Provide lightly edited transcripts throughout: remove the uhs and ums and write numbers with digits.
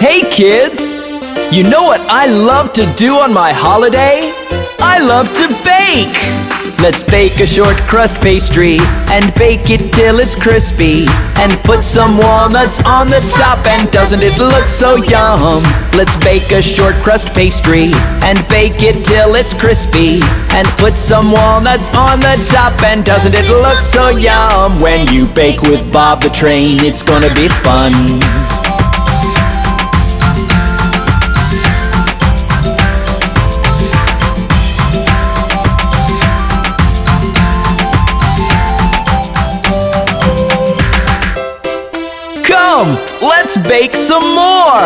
Hey kids! You know what I love to do on my holiday? I love to bake! Let's bake a short crust pastry and bake it till it's crispy and put some walnuts on the top, and doesn't it look so yum? Let's bake a short crust pastry and bake it till it's crispy and put some walnuts on the top, and doesn't it look so yum? When you bake with Bob the Train, it's gonna be fun. Come, let's bake some more!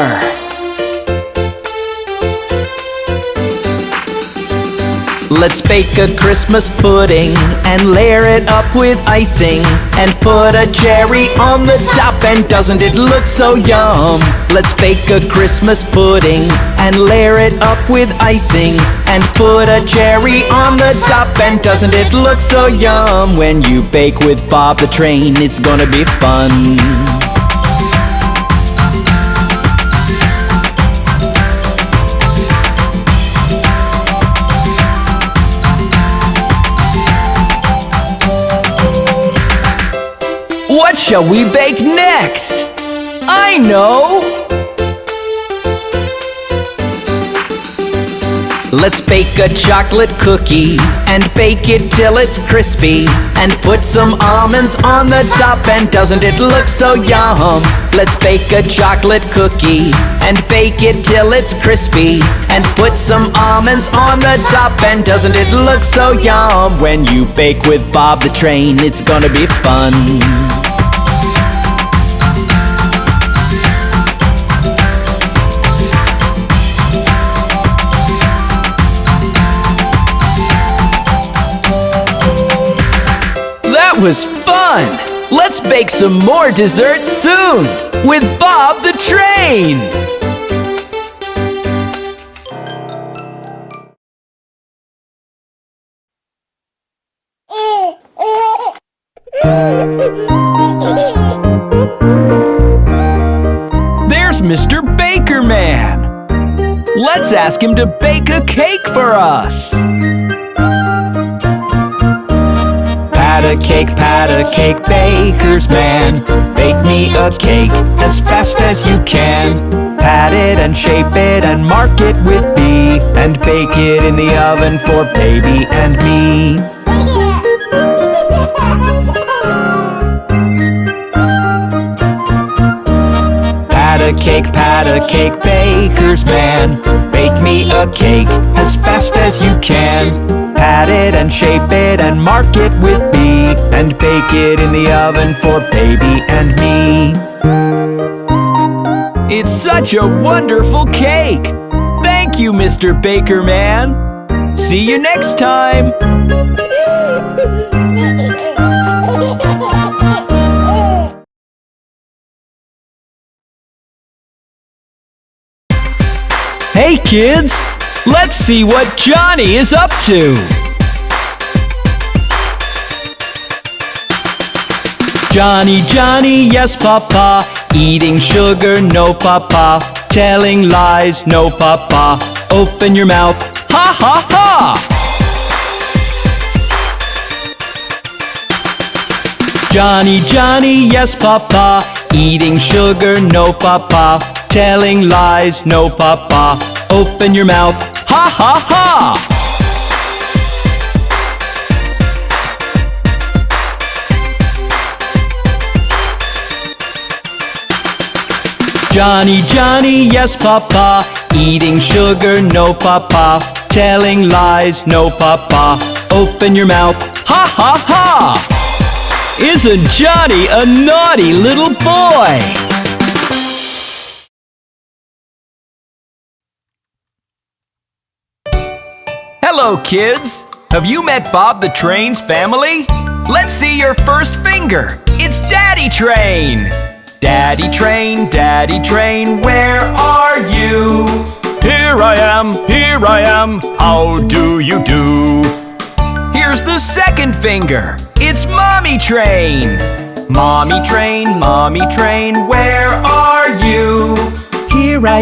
Let's bake a Christmas pudding and layer it up with icing and put a cherry on the top, and doesn't it look so yum? Let's bake a Christmas pudding and layer it up with icing and put a cherry on the top, and doesn't it look so yum? When you bake with Bob the Train, it's gonna be fun. What shall we bake next? I know! Let's bake a chocolate cookie and bake it till it's crispy and put some almonds on the top, and doesn't it look so yum? Let's bake a chocolate cookie and bake it till it's crispy and put some almonds on the top, and doesn't it look so yum? When you bake with Bob the Train, it's gonna be fun. That was fun! Let's bake some more desserts soon with Bob the Train! There's Mr. Baker Man! Let's ask him to bake a cake for us! Pat a cake, baker's man. Bake me a cake as fast as you can. Pat it and shape it and mark it with B, and bake it in the oven for baby and me. Pat a cake, baker's man. Bake me a cake as fast as you can. Pat it and shape it and mark it with B, and bake it in the oven for baby and me. It's such a wonderful cake! Thank you, Mr. Baker Man! See you next time! Hey kids! Let's see what Johnny is up to! Johnny, Johnny, yes papa. Eating sugar, no papa. Telling lies, no papa. Open your mouth, ha ha ha! Johnny, Johnny, yes papa. Eating sugar, no papa. Telling lies, no papa. Open your mouth, ha ha ha! Johnny, Johnny, yes papa. Eating sugar, no papa. Telling lies, no papa. Open your mouth, ha ha ha! Isn't Johnny a naughty little boy? Hello, kids! Have you met Bob the Train's family? Let's see your first finger. It's Daddy Train! Daddy Train, where are you? Here I am, how do you do? Here's the second finger. It's Mommy Train! Mommy Train, where are you? Here Here I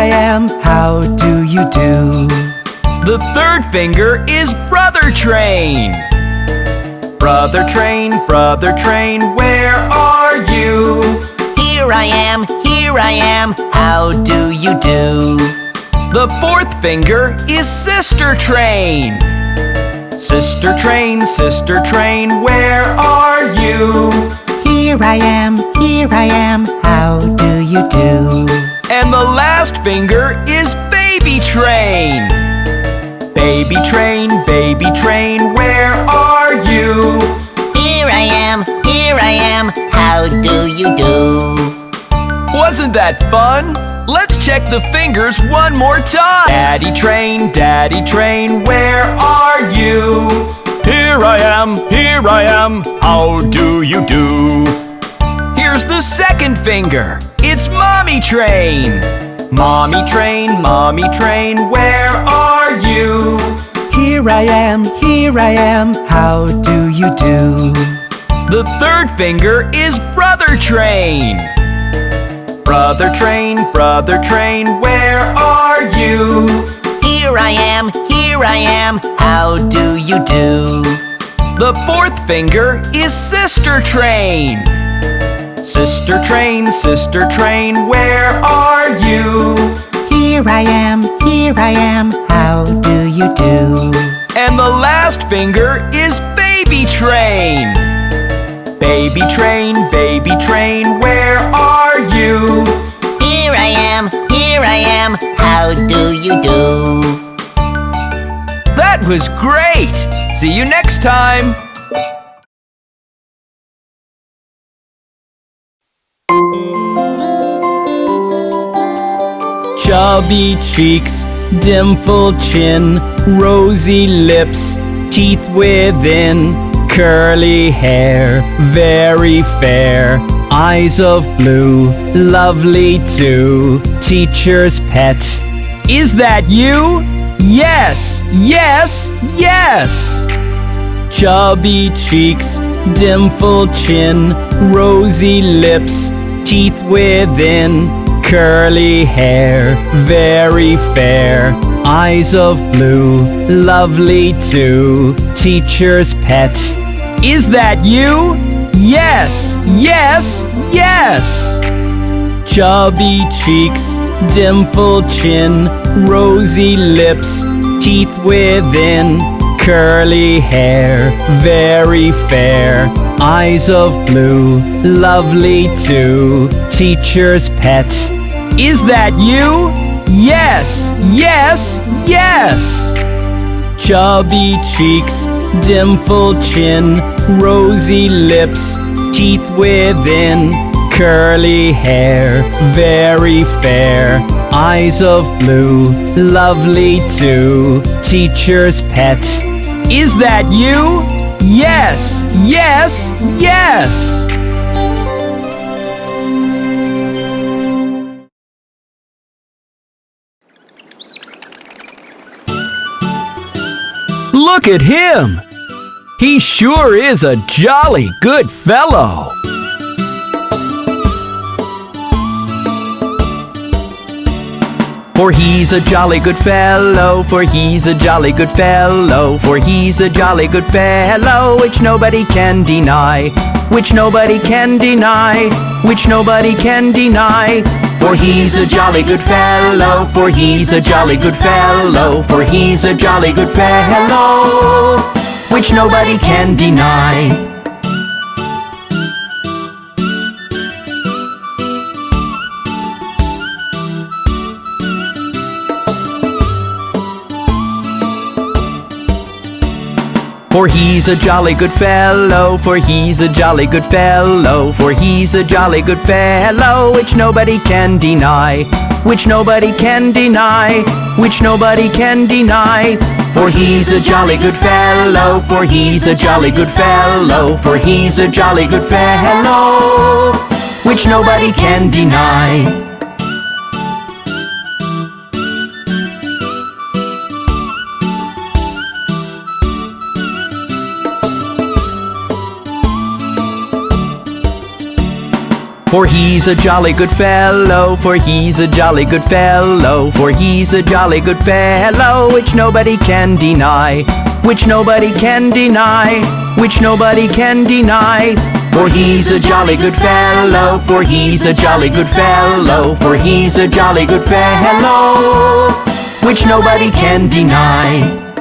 am, how do you do? The third finger is brother train. Brother train, where are you? Here I am, how do you do? The fourth finger is sister train. Sister train, where are you? Here I am, how do you do? And the last finger is baby train. Baby train, where are you? Here I am, how do you do? Wasn't that fun? Let's check the fingers one more time. Daddy train, where are you? Here I am, how do you do? Here's the second finger. It's mommy train. Mommy train, where are you? Here I am, how do you do? The third finger is brother train. Brother train, where are you? Here I am, how do you do? The fourth finger is sister train. Sister train, where are you? Here I am, how do you do? And the last finger is baby train. Baby train, where are you? Here I am, how do you do? That was great! See you next time! Chubby cheeks, dimpled chin, rosy lips, teeth within, curly hair, very fair, eyes of blue, lovely too, teacher's pet. Is that you? Yes, yes, yes! Chubby cheeks, dimpled chin, rosy lips, teeth within, curly hair, very fair, eyes of blue, lovely too, teacher's pet. Is that you? Yes, yes, yes! Chubby cheeks, dimpled chin, rosy lips, teeth within, curly hair, very fair, eyes of blue, lovely too, teacher's pet. Is that you? Yes, yes, yes! Chubby cheeks, dimpled chin, rosy lips, teeth within, curly hair, very fair, eyes of blue, lovely too, teacher's pet. Is that you? Yes, yes, yes! Look at him! He sure is a jolly good fellow! For he's a jolly good fellow, for he's a jolly good fellow, for he's a jolly good fellow, which nobody can deny, which nobody can deny, which nobody can deny. For he's a jolly good fellow, for he's a jolly good fellow, for he's a jolly good fellow, which nobody can deny. For he's a jolly good fellow, for he's a jolly good fellow, for he's a jolly good fellow, which nobody can deny, which nobody can deny, which nobody can deny. For he's a jolly good fellow, for he's a jolly good fellow, for he's a jolly good fellow, which nobody can deny. For he's a jolly good fellow, for he's a jolly good fellow, for he's a jolly good fellow, which nobody can deny, which nobody can deny, which nobody can deny. For he's a jolly good fellow, for he's a jolly good fellow, for he's a jolly good fellow, which nobody can deny.